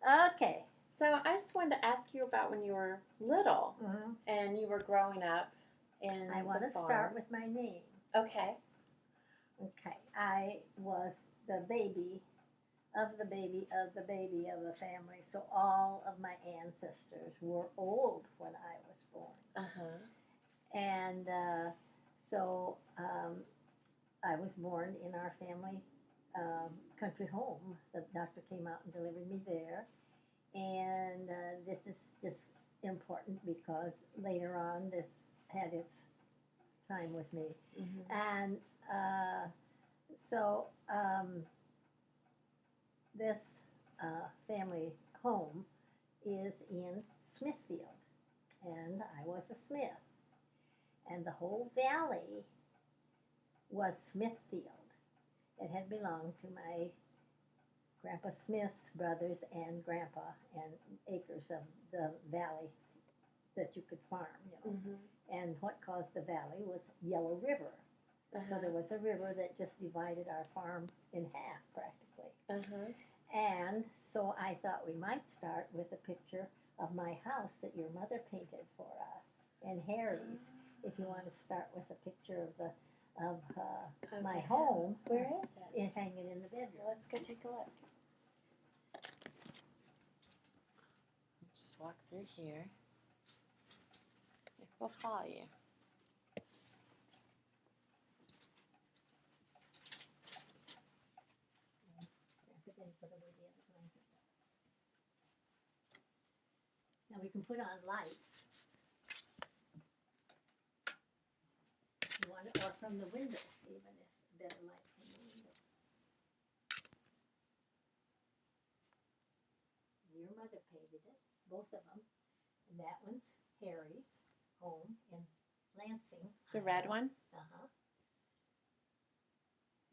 Okay. So I just wanted to ask you about when you were little and you were growing up in I want the to farm. start with my name. Okay. Okay. I was the baby of the baby of the baby of the family. So all of my ancestors were old when I was born. Uh-huh. And so I was born in our family country home. The doctor came out and delivered me there. And this is just important because later on this had its time with me. And so this family home is in Smithfield, and I was a Smith, and the whole valley was Smithfield. It had belonged to my Grandpa Smith's brothers and Grandpa, and acres of the valley that you could farm, And what caused the valley was Yellow River. So there was a river that just divided our farm in half, practically. And so I thought we might start with a picture of my house that your mother painted for us, and Harry's. If you want to start with a picture of my home, where is it? Hanging in the bedroom. Well, let's go take a look. Just walk through here. We'll follow you. Now we can put on lights. You want it, or from the window, even if a better light from the window. Your mother painted it, both of them. And that one's Harry's home in Lansing. The red one? Uh-huh.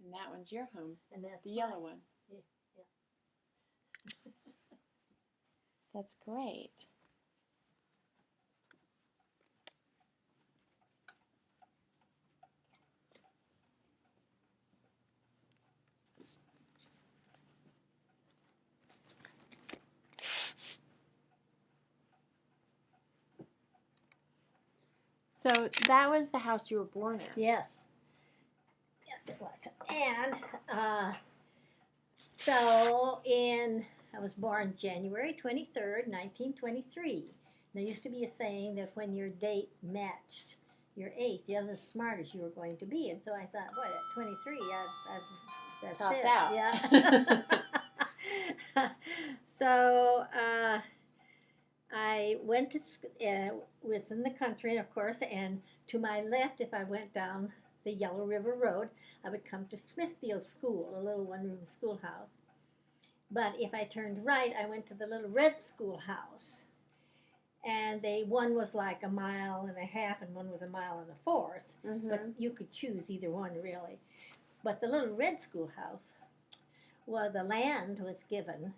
And that one's your home. And that's the yellow one. Yeah. That's great. So that was the house you were born in? Yes. Yes, it was. And so I was born January 23rd, 1923. There used to be a saying that when your date matched your age, you was as smart as you were going to be. And so I thought, what, at 23, that's topped it. out. Yeah. So I went to was in the country, of course, and to my left, if I went down the Yellow River Road, I would come to Smithfield School, a little one-room schoolhouse. But if I turned right, I went to the little red schoolhouse. And one was like 1.5 miles, and one was 1.25 miles. But you could choose either one, really. But the little red schoolhouse, well, the land was given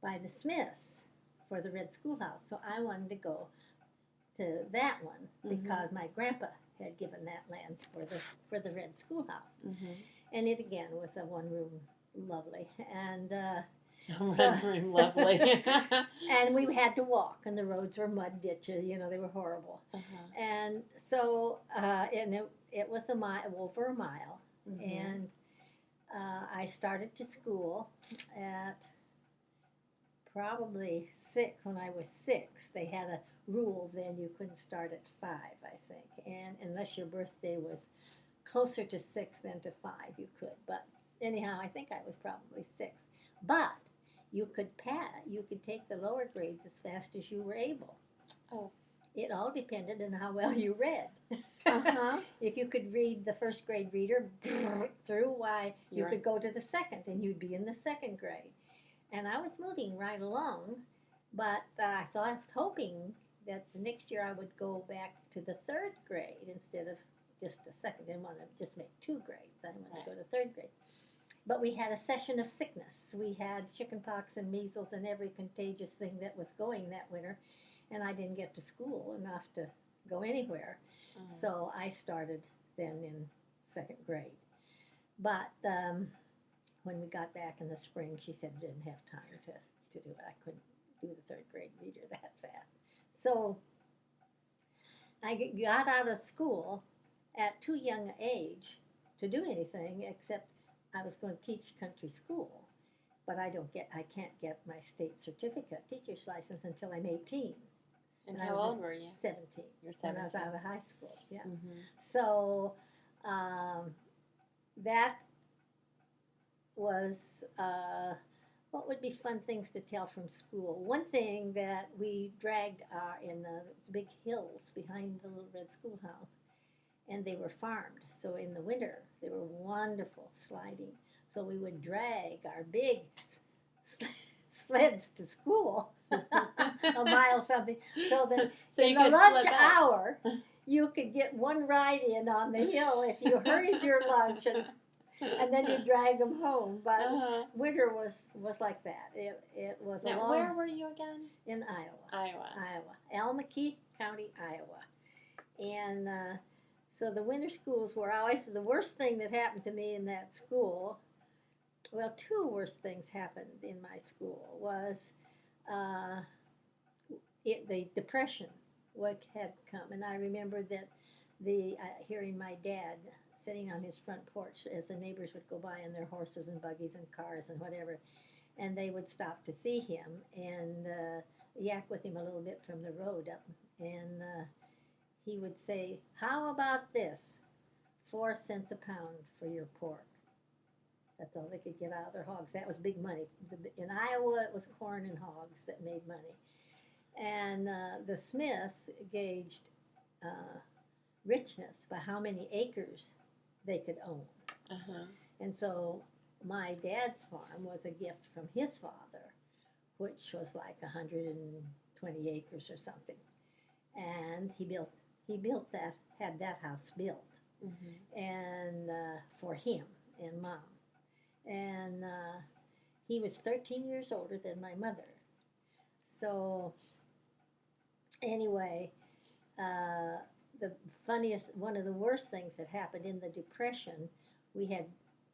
by the Smiths for the red schoolhouse. So I wanted to go to that one because my grandpa had given that land for the red schoolhouse. And it again was a one-room lovely. And one-room lovely. and we had to walk, and the roads were mud ditches, they were horrible. And so and it was over 1 mile. And I started to school at probably 6. When I was 6, they had a rule then you couldn't start at 5, I think, and unless your birthday was closer to 6 than to 5, you could. But anyhow, I think I was probably 6. But you could take the lower grades as fast as you were able. Oh. It all depended on how well you read. If you could read the first grade reader through, why, you could go to the second, and you'd be in the second grade. And I was moving right along, but I was hoping that the next year I would go back to the 3rd grade instead of just the second. I didn't want to just make 2 grades. I wanted to go to 3rd grade. But we had a session of sickness. We had chickenpox and measles and every contagious thing that was going that winter. And I didn't get to school enough to go anywhere. So I started then in 2nd grade. But when we got back in the spring, she said didn't have time to do it. I couldn't do the third grade reader that fast. So I got out of school at too young an age to do anything except I was going to teach country school. But I can't get my state certificate, teacher's license, until I'm 18. And how old were you? 17. You're 17. When I was out of high school, yeah. Mm-hmm. So that was, what would be fun things to tell from school? One thing that we dragged in the big hills behind the little red schoolhouse, and they were farmed. So in the winter, they were wonderful sliding. So we would drag our big sleds to school, a mile something, so that in the lunch hour, you could get one ride in on the hill if you hurried your lunch, and then you drag them home. But winter was like that. It was a long. Where were you again? In Iowa. Iowa. Almakeith County, Iowa. And so the winter schools were always the worst thing that happened to me in that school. Well, two worst things happened in my school was the Depression, what had come. And I remember that hearing my dad sitting on his front porch as the neighbors would go by in their horses and buggies and cars and whatever, and they would stop to see him and yak with him a little bit from the road up. And he would say, "How about this? 4 cents a pound for your pork." That's all they could get out of their hogs. That was big money. In Iowa, it was corn and hogs that made money. And the Smiths gauged richness by how many acres they could own. Uh-huh. And so my dad's farm was a gift from his father, which was like 120 acres or something. And he had that house built, mm-hmm. and for him and Mom. And he was 13 years older than my mother. So anyway, one of the worst things that happened in the Depression, we had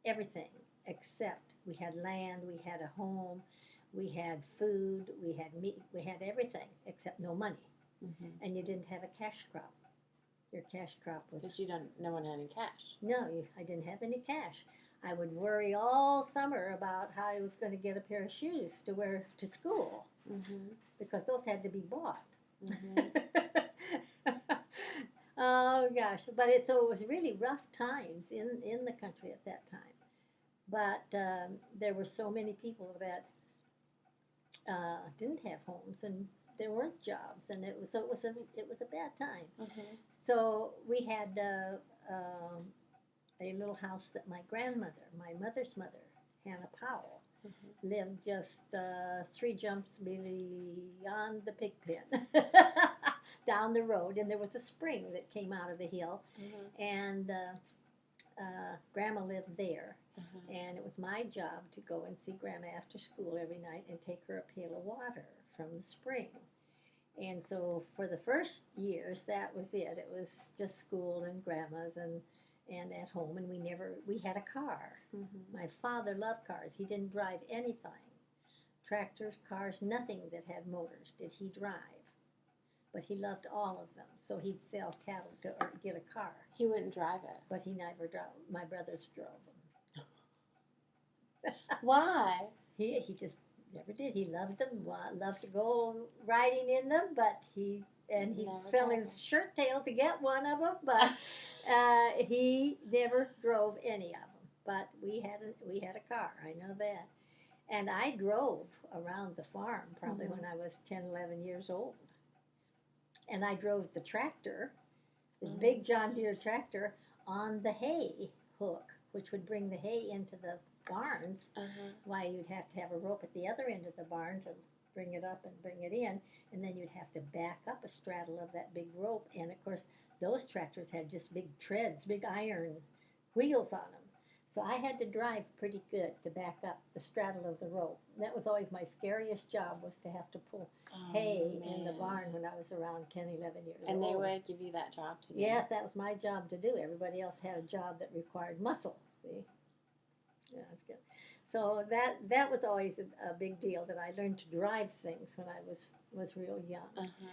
everything except we had land, we had a home, we had food, we had meat, we had everything except no money. Mm-hmm. And you didn't have a cash crop. Your cash crop was... Because no one had any cash. No, I didn't have any cash. I would worry all summer about how I was going to get a pair of shoes to wear to school, mm-hmm. because those had to be bought. Mm-hmm. Oh gosh, but so it was really rough times in the country at that time. But there were so many people that didn't have homes, and there weren't jobs, and it was a bad time. Mm-hmm. So we had a little house that my mother's mother, Hannah Powell, mm-hmm. lived just 3 jumps beyond the pig pen, down the road, and there was a spring that came out of the hill, mm-hmm. and Grandma lived there, mm-hmm. and it was my job to go and see Grandma after school every night and take her a pail of water from the spring. And so for the first years, that was it. It was just school and Grandma's and at home, and we had a car. Mm-hmm. My father loved cars. He didn't drive anything. Tractors, cars, nothing that had motors did he drive. But he loved all of them. So he'd sell cattle or get a car. He wouldn't drive it. But he never drove. My brothers drove them. Why? He just never did. He loved them, loved to go riding in them, but he'd sell his shirt tail to get one of them, but he never drove any of them. But we had a car, I know that. And I drove around the farm probably mm-hmm. when I was 10, 11 years old. And I drove the tractor, the mm-hmm. big John Deere tractor, on the hay hook, which would bring the hay into the barns. Uh-huh. Why you'd have to have a rope at the other end of the barn to bring it up and bring it in, and then you'd have to back up a straddle of that big rope. And of course, those tractors had just big treads, big iron wheels on them. So I had to drive pretty good to back up the straddle of the rope. That was always my scariest job, was to have to pull hay in the barn when I was around 10, 11 years old. And they would give you that job to do? Yes, that was my job to do. Everybody else had a job that required muscle, see? Yeah, that's good. So that was always a big deal that I learned to drive things when I was real young. Uh-huh.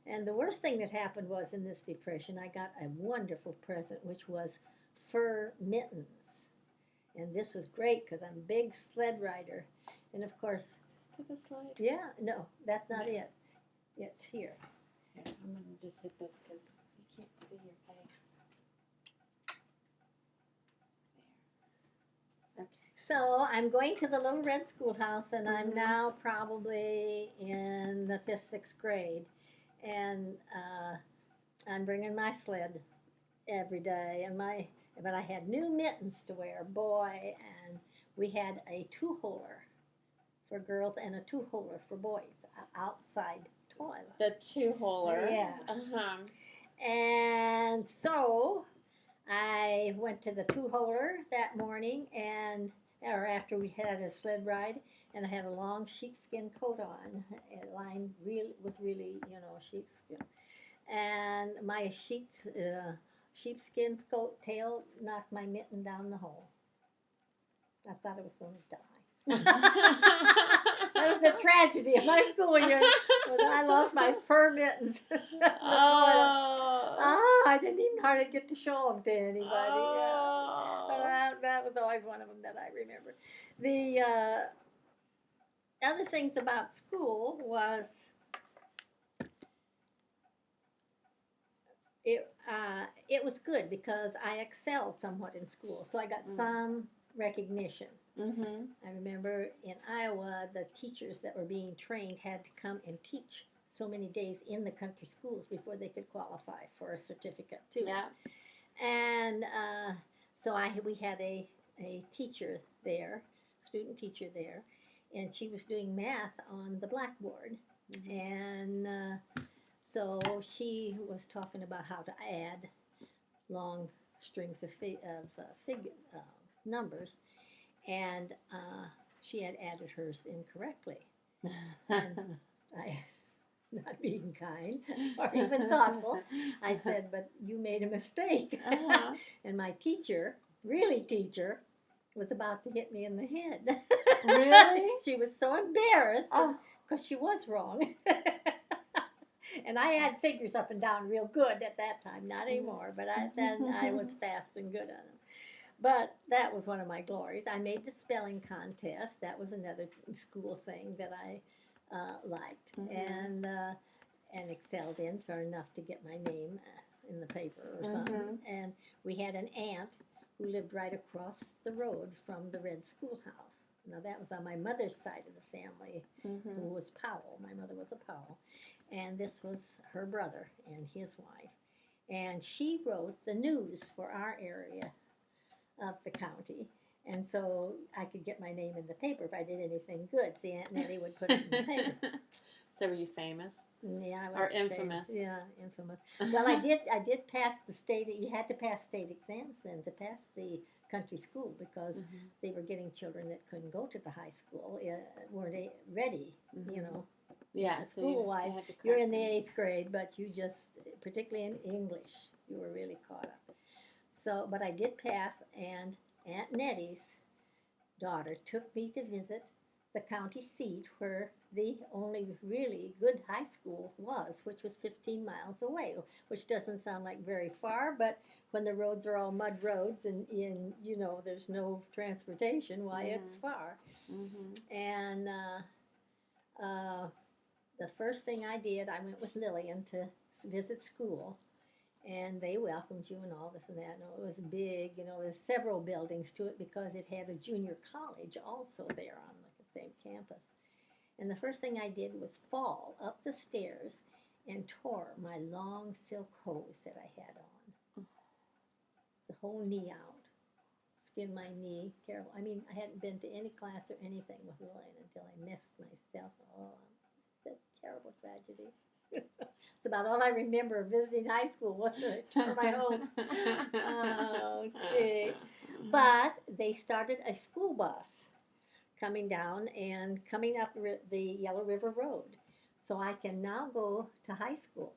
And the worst thing that happened was in this depression, I got a wonderful present, which was fur mittens. And this was great because I'm a big sled rider. And of course, Is this to the slide? yeah, no, that's not No. it. It's here. Here, I'm going to just hit this because you can't see your face. There. Okay. So I'm going to the little red schoolhouse, and I'm now probably in the 5th, 6th grade. And I'm bringing my sled every day, but I had new mittens to wear, boy, and we had a 2-holer for girls and a 2-holer for boys, outside toilet. The 2-holer. Yeah. Uh-huh. And so I went to the 2-holer that morning, or after we had a sled ride, and I had a long sheepskin coat on. It was really, sheepskin. And my sheepskin coat tail knocked my mitten down the hole. I thought I was going to die. That was the tragedy of my school year. Was I lost my fur mittens. I didn't even hardly get to show them to anybody. But that was always one of them that I remember. The other things about school was it was good because I excelled somewhat in school, so I got some recognition. Mm-hmm. I remember in Iowa, the teachers that were being trained had to come and teach so many days in the country schools before they could qualify for a certificate too. Yeah. And so we had a teacher there, student teacher there, and she was doing math on the blackboard. Mm-hmm. And so she was talking about how to add long strings of numbers, and she had added hers incorrectly. And I, not being kind or even thoughtful, I said, "But you made a mistake." Uh-huh. And my teacher, was about to hit me in the head. Really? She was so embarrassed because she was wrong. And I had figures up and down real good at that time, not anymore, but then I was fast and good at them. But that was one of my glories. I made the spelling contest. That was another school thing that I liked and excelled in for enough to get my name in the paper or something. And we had an aunt who lived right across the road from the red schoolhouse. Now that was on my mother's side of the family, who was Powell. My mother was a Powell. And this was her brother and his wife. And she wrote the news for our area of the county. And so I could get my name in the paper if I did anything good. See, Aunt Nettie would put it in the paper. So were you famous? Yeah, I was. Or infamous? Famous. Yeah, infamous. Well, I did pass the state. You had to pass state exams then to pass the country school because they were getting children that couldn't go to the high school, weren't ready, Yeah, school-wise. You're in the 8th grade, but you just, particularly in English, you were really caught up. So, but I did pass, and Aunt Nettie's daughter took me to visit the county seat where the only really good high school was, which was 15 miles away, which doesn't sound like very far, but when the roads are all mud roads and there's no transportation, why it's far. And the first thing I did, I went with Lillian to visit school, and they welcomed you and all this and that. And it was big, there's several buildings to it because it had a junior college also there on the same campus. And the first thing I did was fall up the stairs and tore my long silk hose that I had on. The whole knee out. Skinned my knee. Terrible. I mean, I hadn't been to any class or anything with Lillian until I missed myself. Oh, it's a terrible tragedy. It's about all I remember of visiting high school, wasn't it? I tore my hose. Oh, gee. But they started a school bus coming down and coming up the Yellow River Road. So I can now go to high school.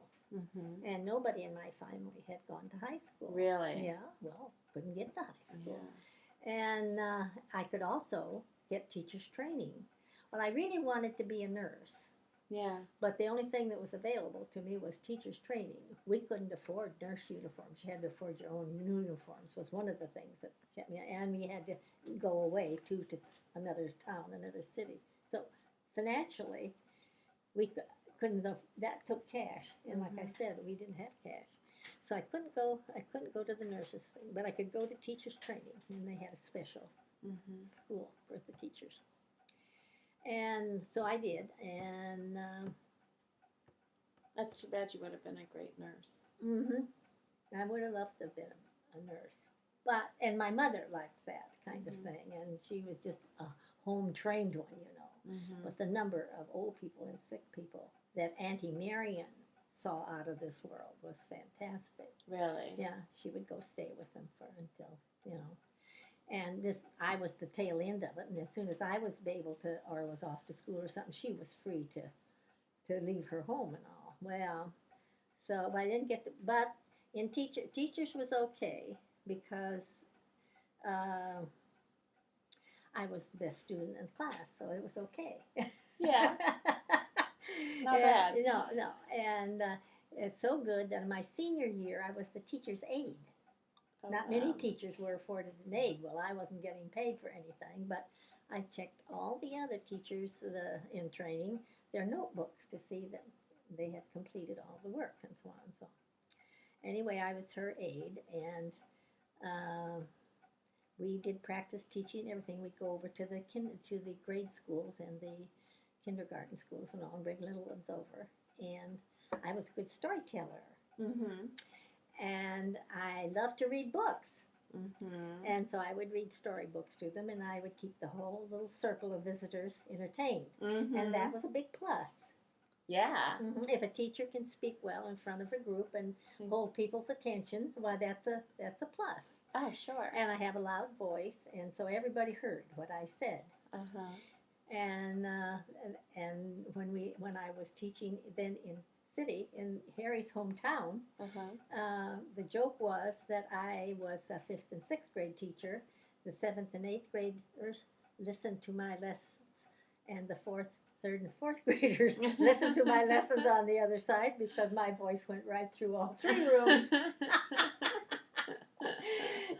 And nobody in my family had gone to high school. Really? Yeah, well, couldn't get to high school. Yeah. And I could also get teacher's training. Well, I really wanted to be a nurse. Yeah. But the only thing that was available to me was teacher's training. We couldn't afford nurse uniforms. You had to afford your own uniforms was one of the things that kept me. And we had to go away, too, to another town, another city. So financially, we couldn't. That took cash. And like I said, we didn't have cash. So I couldn't go to the nurses thing. But I could go to teacher's training. And they had a special school for the teachers. And so I did, and that's too bad. You would have been a great nurse. I would have loved to have been a nurse, and my mother liked that kind of thing, and she was just a home trained one, you know. But the number of old people and sick people that Auntie Marion saw out of this world was fantastic. Really? Yeah, she would go stay with them until, you know. And I was the tail end of it. And as soon as I was able to, or was off to school or something, she was free to leave her home and all. Well, so I didn't get to, but in teachers was okay because I was the best student in class, so it was okay. Yeah. Not bad. No. And it's so good that in my senior year, I was the teacher's aide. Oh, Not many teachers were afforded an aide. Well, I wasn't getting paid for anything, but I checked all the other teachers in training, their notebooks to see that they had completed all the work and so on and so on. Anyway, I was her aide, and we did practice teaching and everything. We'd go over to the grade schools and the kindergarten schools and all, and bring little ones over. And I was a good storyteller. And I loved to read books. And so I would read storybooks to them, and I would keep the whole little circle of visitors entertained. And that was a big plus. Yeah. If a teacher can speak well in front of a group and hold people's attention, why, that's a plus. Oh, sure. And I have a loud voice, and so everybody heard what I said. And when I was teaching then in Harry's hometown, the joke was that I was a 5th and 6th grade teacher. The 7th and 8th graders listened to my lessons, and the 4th, 3rd, and 4th graders listened to my lessons on the other side because my voice went right through all 3 rooms.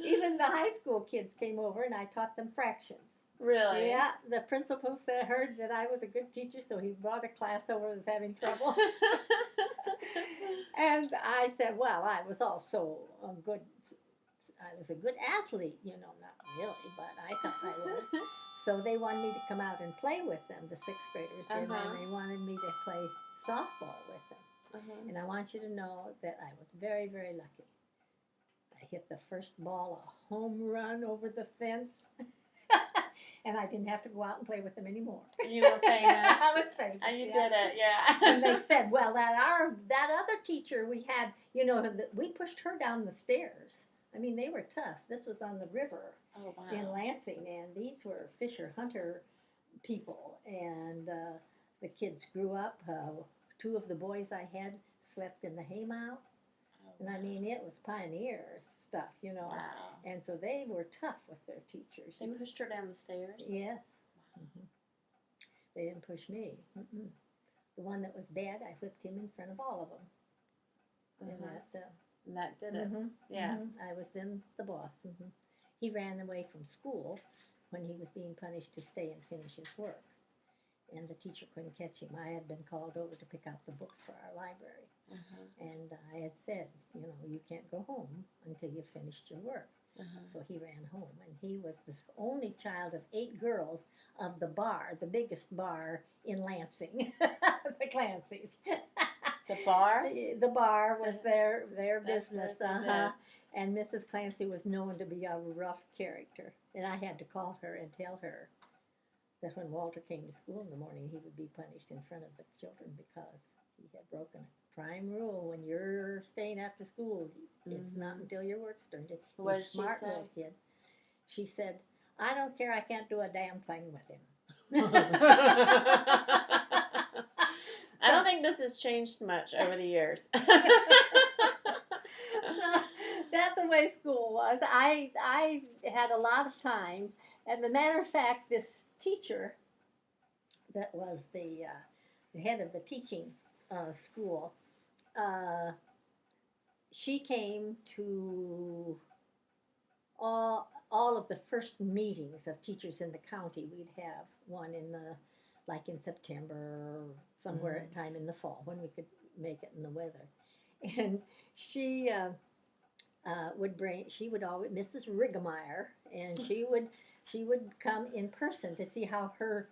Even the high school kids came over, and I taught them fractions. Really? Yeah, the principal heard that I was a good teacher, so he brought a class over that was having trouble. And I said, well, I was also I was a good athlete, you know, not really, but I thought I would. So they wanted me to come out and play with them, the 6th graders did, and they wanted me to play softball with them. And I want you to know that I was very, very lucky. I hit the first ball, a home run over the fence. And I didn't have to go out and play with them anymore. You were famous. I was famous. And you did it, yeah. And they said, well, that other teacher we had, you know, we pushed her down the stairs. I mean, they were tough. This was on the river in Lansing, and these were fisher hunter people. And the kids grew up. 2 of the boys I had slept in the haymow. And I mean, it was pioneer stuff, you know. Wow. And so they were tough with their teachers. They pushed her down the stairs? Yes. They didn't push me. The one that was bad, I whipped him in front of all of them. And that did it. Yeah. I was then the boss. He ran away from school when he was being punished to stay and finish his work. And the teacher couldn't catch him. I had been called over to pick out the books for our library. And I had said, you know, you can't go home until you've finished your work. So he ran home, and he was the only child of 8 girls of the bar, the biggest bar in Lansing, the Clancy's. The bar? The bar was their business, and Mrs. Clancy was known to be a rough character. And I had to call her and tell her that when Walter came to school in the morning, he would be punished in front of the children because he had broken a prime rule. When you're staying after school, it's not until your work's done. What He's did a smart she say? little kid. She said, I don't care, I can't do a damn thing with him. I don't think this has changed much over the years. That's the way school was. I had a lot of times As a matter of fact, this teacher that was the head of the teaching school, uh, she came to all of the first meetings of teachers in the county. We'd have one in the like in September or somewhere at time in the fall when we could make it in the weather. And she she would always Mrs. Rigemeyer, and she would come in person to see how her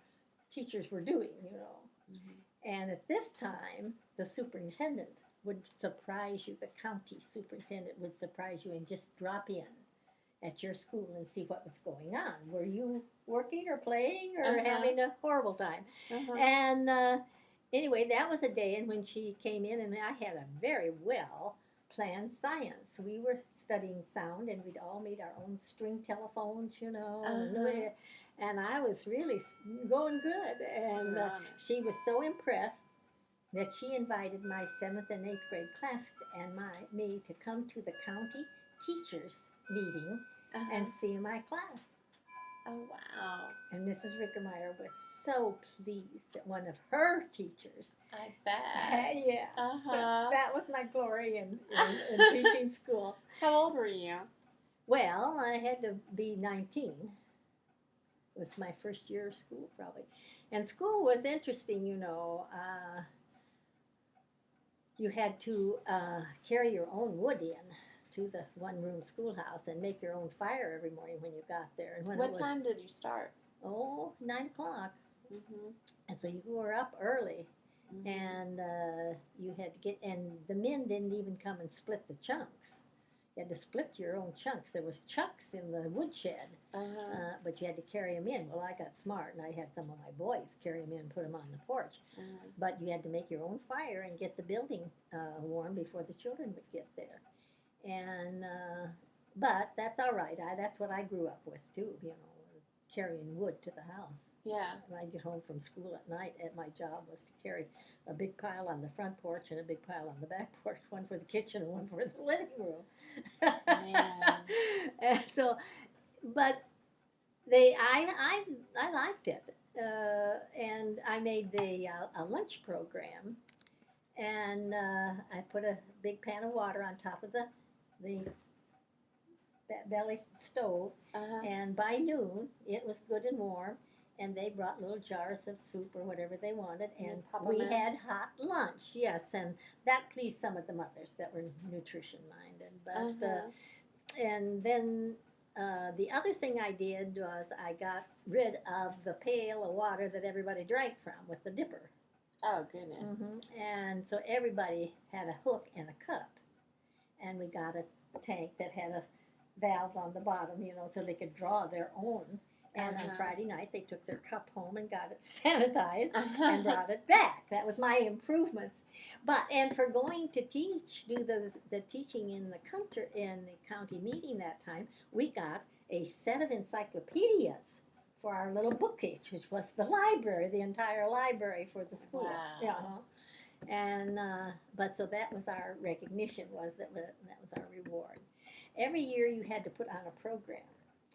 teachers were doing, you know. And at this time, the superintendent would surprise you. The county superintendent would surprise you and just drop in at your school and see what was going on. Were you working or playing or having a horrible time? And anyway, that was a day in when she came in, and I had a very well planned science. We were studying sound, and we'd all made our own string telephones, you know. And I was really going good. And she was so impressed that she invited my 7th and 8th grade class and me to come to the county teachers meeting and see my class. Oh, wow. And Mrs. Rickemeyer was so pleased that one of her teachers. I bet. Yeah. So that was my glory in teaching school. How old were you? Well, I had to be 19. It was my first year of school, probably. And school was interesting, you know. You had to carry your own wood in to the one-room schoolhouse and make your own fire every morning when you got there. And what time did you start? 9 o'clock. And so you were up early, and you had to get, and the men didn't even come and split the chunks. You had to split your own chunks. There was chunks in the woodshed, but you had to carry them in. Well, I got smart, and I had some of my boys carry them in and put them on the porch. But you had to make your own fire and get the building warm before the children would get there. And but that's all right. That's what I grew up with too. You know, carrying wood to the house. Yeah. When I'd get home from school at night, and my job was to carry a big pile on the front porch and a big pile on the back porch, one for the kitchen and one for the living room. Man. And so, but I liked it, and I made a lunch program, and I put a big pan of water on top of the belly stove, and by noon it was good and warm. And they brought little jars of soup or whatever they wanted, and we had hot lunch. Yes, and that pleased some of the mothers that were nutrition-minded. But and then the other thing I did was I got rid of the pail of water that everybody drank from with the dipper. Oh, goodness. And so everybody had a hook and a cup, and we got a tank that had a valve on the bottom, you know, so they could draw their own. And on Friday night, they took their cup home and got it sanitized and brought it back. That was my improvements. And for going to teach, do the teaching in the county meeting that time, we got a set of encyclopedias for our little bookcase, which was the library, the entire library for the school. Wow. And but so that was our recognition. That was our reward. Every year you had to put on a program.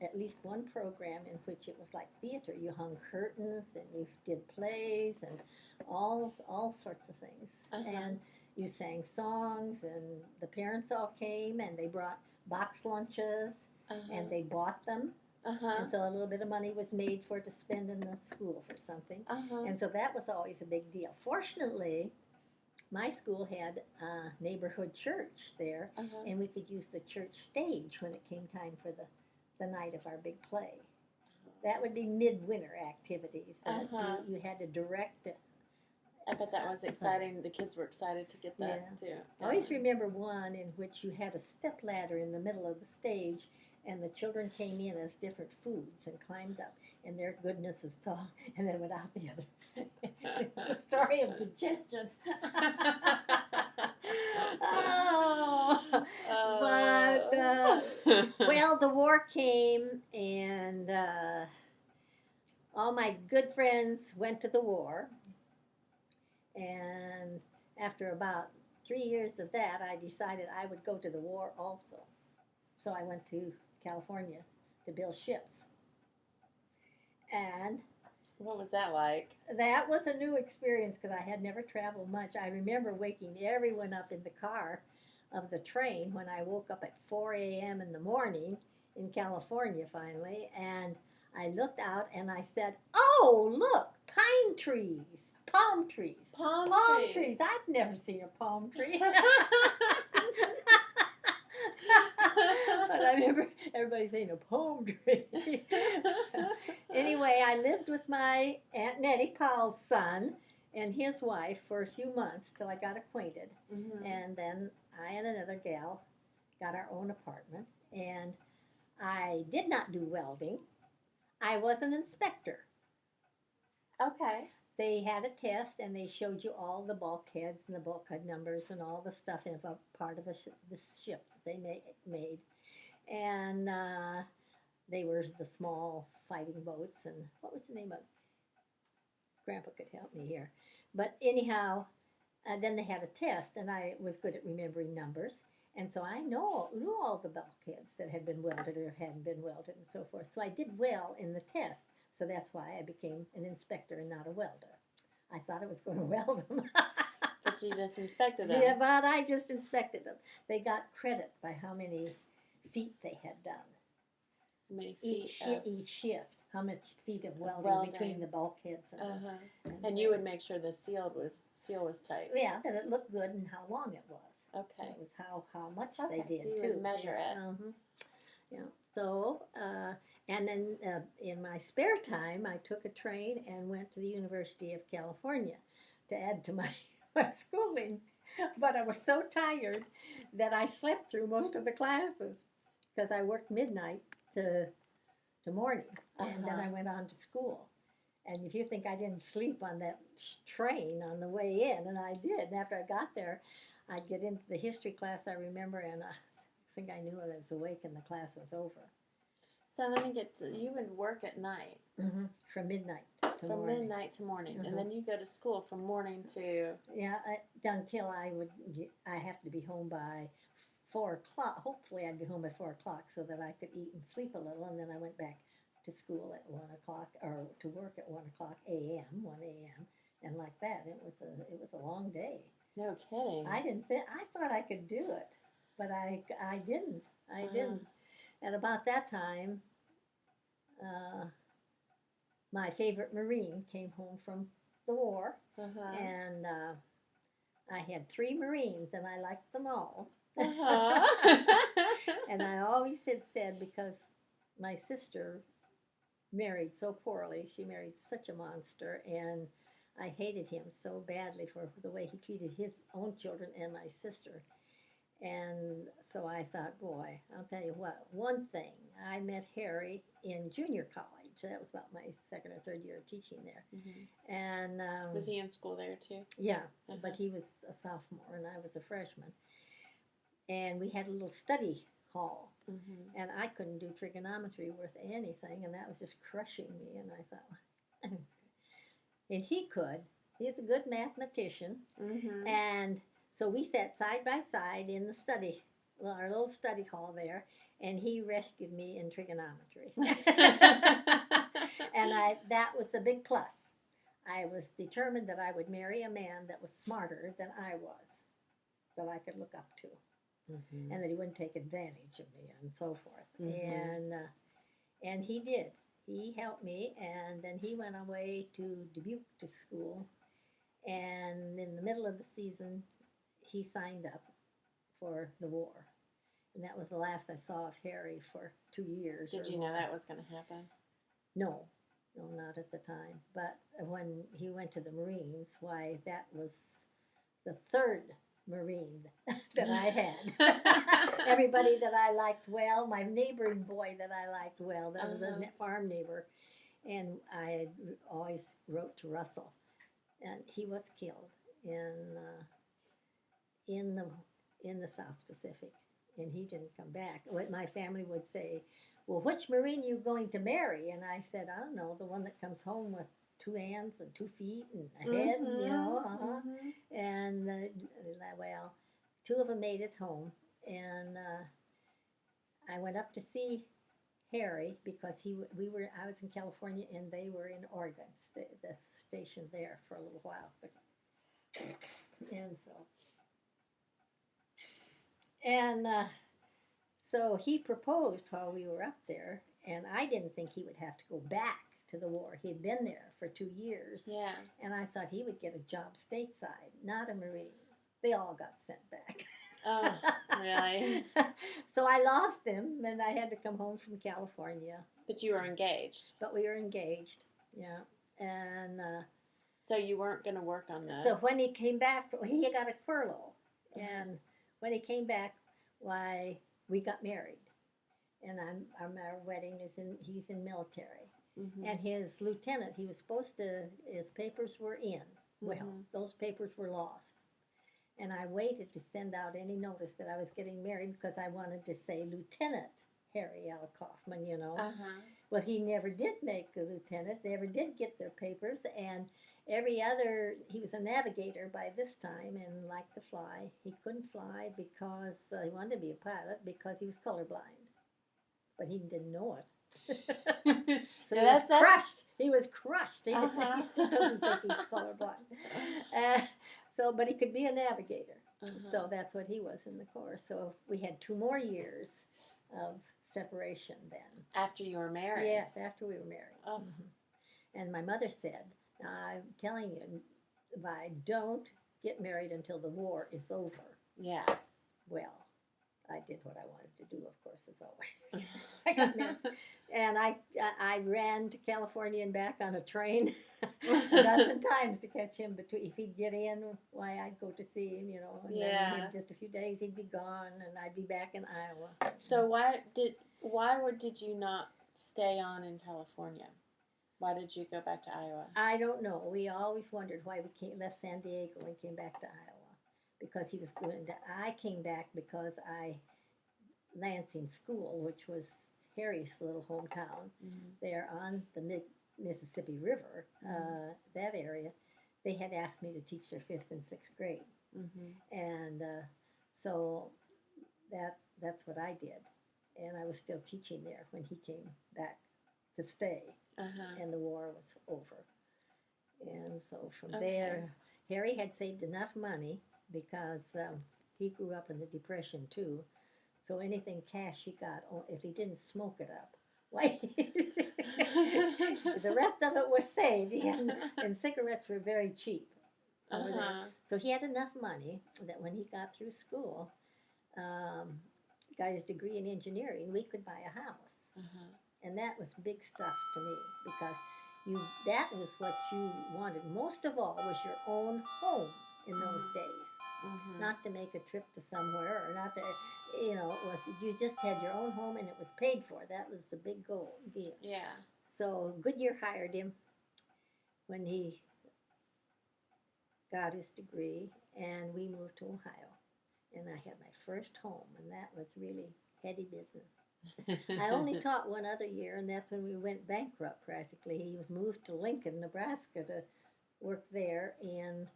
At least one program in which it was like theater. You hung curtains and you did plays and all sorts of things. And you sang songs, and the parents all came, and they brought box lunches, and they bought them. And so a little bit of money was made for it to spend in the school for something. And so that was always a big deal. Fortunately, my school had a neighborhood church there, and we could use the church stage when it came time for the night of our big play. That would be midwinter activities that you had to direct it. I bet that was exciting. The kids were excited to get that too. I always remember one in which you had a step ladder in the middle of the stage, and the children came in as different foods and climbed up, and their goodness is tall, and then went out the other. It's a story of digestion. Well, the war came, and all my good friends went to the war. And after about 3 years of that, I decided I would go to the war also. So I went to California to build ships. And What was that like? that was a new experience because I had never traveled much. I remember waking everyone up in the car of the train when I woke up at 4 a.m. in the morning in California finally. And I looked out and I said, "Oh, look, pine trees, palm trees, Palm palm trees. trees. I've never seen a palm tree." But I remember everybody saying a palm tree. Anyway, I lived with my Aunt Nettie, Paul's son, and his wife for a few months till I got acquainted. Mhm. And then I and another gal got our own apartment. And I did not do welding. I was an inspector. Okay. They had a test and they showed you all the bulkheads and the bulkhead numbers and all the stuff in a part of the ship that they made. And they were the small fighting boats. And what was the name of it? Grandpa could help me here. But anyhow, then they had a test, and I was good at remembering numbers. And so I knew all the bulkheads that had been welded or hadn't been welded and so forth. So I did well in the test. So that's why I became an inspector and not a welder. I thought I was going to weld them. But you just inspected them. Yeah, but I just inspected them. They got credit by how many feet they had done. How many feet Each shift. How much feet of welding, welding. between the bulkheads and you would make sure the seal was tight. Yeah, that it looked good and how long it was. Okay. It was how much Okay, they did so you too. would measure it. Yeah. So and then in my spare time, I took a train and went to the University of California to add to my my schooling. But I was so tired that I slept through most of the classes because I worked midnight to morning, and then I went on to school. And if you think I didn't sleep on that train on the way in, and I did, and after I got there, I'd get into the history class, I remember, and I think I knew I was awake and the class was over. So let me get you would work at night. From midnight to from morning. midnight to morning, and then you go to school from morning to. Yeah, until I have to be home by 4 o'clock. Hopefully, I'd be home by 4 o'clock so that I could eat and sleep a little, and then I went back to school at 1 o'clock, or to work at 1 o'clock a.m. 1 a.m. and like that. It was a long day. No kidding. I thought I could do it, but I didn't. I didn't. And about that time, my favorite Marine came home from the war, and I had 3 Marines, and I liked them all. And I always had said, because my sister married so poorly, she married such a monster, and I hated him so badly for the way he treated his own children and my sister. And so I thought, boy, I'll tell you what, one thing, I met Harry in junior college. That was about my second or third year of teaching there. And was he in school there too? Yeah, but he was a sophomore and I was a freshman. And we had a little study hall. And I couldn't do trigonometry worth anything, and that was just crushing me. And I thought, and he could. He's a good mathematician. And so we sat side by side in our little study hall there, and he rescued me in trigonometry. And that was a big plus. I was determined that I would marry a man that was smarter than I was, that I could look up to, and that he wouldn't take advantage of me and so forth. And he did. He helped me, and then he went away to Dubuque to school, and in the middle of the season, he signed up for the war. And that was the last I saw of Harry for 2 years. Did you know that was going to happen? No, not at the time. But when he went to the Marines, why, that was the third Marine that I had. Everybody that I liked well, my neighboring boy that I liked well, that was a farm neighbor, and I always wrote to Russell, and he was killed in the South Pacific, and he didn't come back. What my family would say, well, which Marine are you going to marry? And I said, I don't know, the one that comes home with 2 hands and 2 feet and a head, and well, 2 of them made it home, and I went up to see Harry because I was in California and they were in Oregon, the station there for a little while, and so he proposed while we were up there, and I didn't think he would have to go back to the war. He had been there for 2 years, Yeah. and I thought he would get a job stateside, not a Marine. They all got sent back. Oh, really? So I lost him, and I had to come home from California. But you were engaged. But we were engaged, yeah. And so you weren't going to work on that. So when he came back, he got a furlough. And when he came back, why, we got married. And our wedding he's in military. Mm-hmm. And his lieutenant, his papers were in. Well, those papers were lost. And I waited to send out any notice that I was getting married because I wanted to say Lieutenant Harry L. Kaufman, you know. Well, he never did make a lieutenant. They never did get their papers. And he was a navigator by this time and liked to fly. He couldn't fly because he wanted to be a pilot because he was colorblind. But he didn't know it. So he was crushed. He was crushed. He doesn't think he's colorblind. But he could be a navigator. So that's what he was in the Corps. So we had 2 more years of separation then. After you were married? Yes, after we were married. Oh. And my mother said, I'm telling you, Vi, don't get married until the war is over. Yeah. Well, I did what I wanted to do, of course, as always. I got married. And I ran to California and back on a train a dozen times to catch him. If he'd get in, why, I'd go to see him, you know. And then in just a few days, he'd be gone, and I'd be back in Iowa. So why did you not stay on in California? Why did you go back to Iowa? I don't know. We always wondered why we left San Diego and came back to Iowa. Because he was going to. I came back because Lansing School, which was Harry's little hometown, there on the Mississippi River, that area, they had asked me to teach their 5th and 6th grade. And so that's what I did. And I was still teaching there when he came back to stay. And the war was over. And so from there, Harry had saved enough money because he grew up in the Depression too. So anything cash he got, if he didn't smoke it up, why? The rest of it was saved. And cigarettes were very cheap. So he had enough money that when he got through school, got his degree in engineering, we could buy a house. And that was big stuff to me because that was what you wanted. Most of all was your own home in those days. Not to make a trip to somewhere or not to, you just had your own home and it was paid for. That was the big goal. Yeah. So Goodyear hired him when he got his degree, and we moved to Ohio. And I had my first home, and that was really heady business. I only taught 1 other year, and that's when we went bankrupt practically. He was moved to Lincoln, Nebraska to work there, and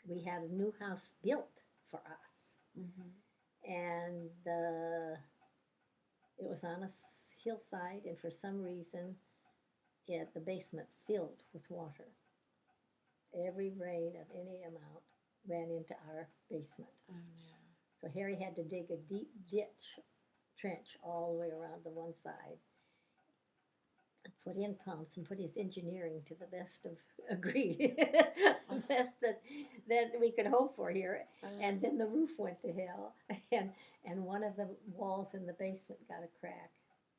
we had a new house built for us. And it was on a hillside, and for some reason, the basement filled with water. Every rain of any amount ran into our basement. Oh, no. So Harry had to dig a deep trench all the way around the one side, and put in pumps and put his engineering to the best of the best that we could hope for here. And then the roof went to hell, and one of the walls in the basement got a crack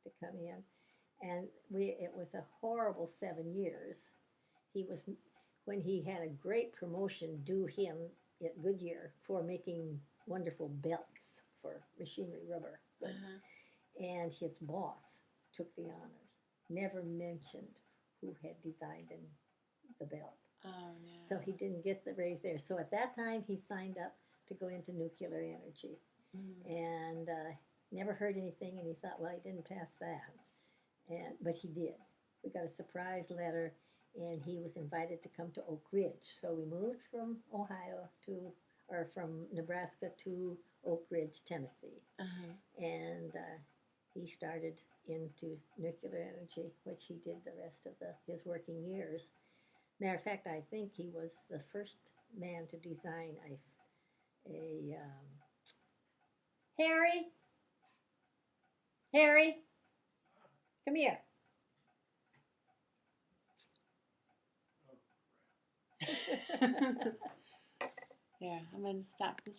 to come in, and it was a horrible 7 years. When he had a great promotion due him at Goodyear for making wonderful belts for machinery rubber goods. And his boss took the honors, never mentioned who had designed the belt. Oh, no. So he didn't get the raise there. So at that time, he signed up to go into nuclear energy. And never heard anything, and he thought, well, he didn't pass that. But he did. We got a surprise letter, and he was invited to come to Oak Ridge. So we moved from from Nebraska to Oak Ridge, Tennessee. And he started into nuclear energy, which he did the rest of his working years. Matter of fact, I think he was the first man to design a Harry, Harry, come here. Yeah, I'm going to stop this